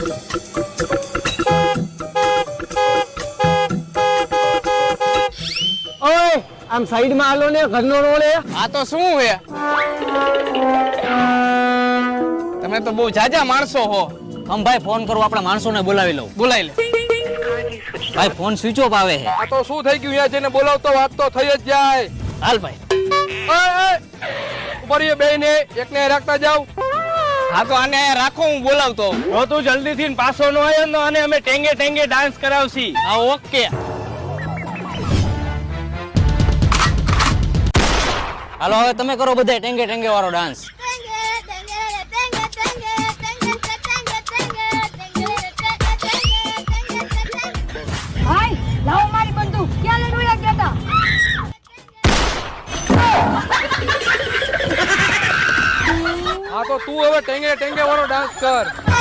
ઓય આમ સાઈડ માં હાલો ને ઘરનો રોડ હે આ તો શું હે તમે તો બહુ જાજા માણસો હો હમ ભાઈ ફોન કરું આપણા માણસોને બોલાવી લઉં બોલાઈ લે ભાઈ ફોન સ્વિચ ઓફ આવે છે આ તો શું થઈ ગયું અહીંયા જઈને બોલાવતો વાત તો થઈ જ જાય હાલ ભાઈ ઉપર એ બેને એકને રાખતા જાવ હા તો આને અહીંયા રાખો હું બોલાવતો તો તું જલ્દી થી પાછો નો આવ્યો ને અને અમે ટેંગે ટેંગે ડાન્સ કરાવશી હા ઓકે હાલો હવે તમે કરો બધા ટેંગે ટેંગે વાળો ડાન્સ ભાઈ લાવો મારી બંદૂક ક્યાં લઈને ગયા હતા હા તો તું હવે ટેંગે ટેંગે વાળો ડાન્સ કર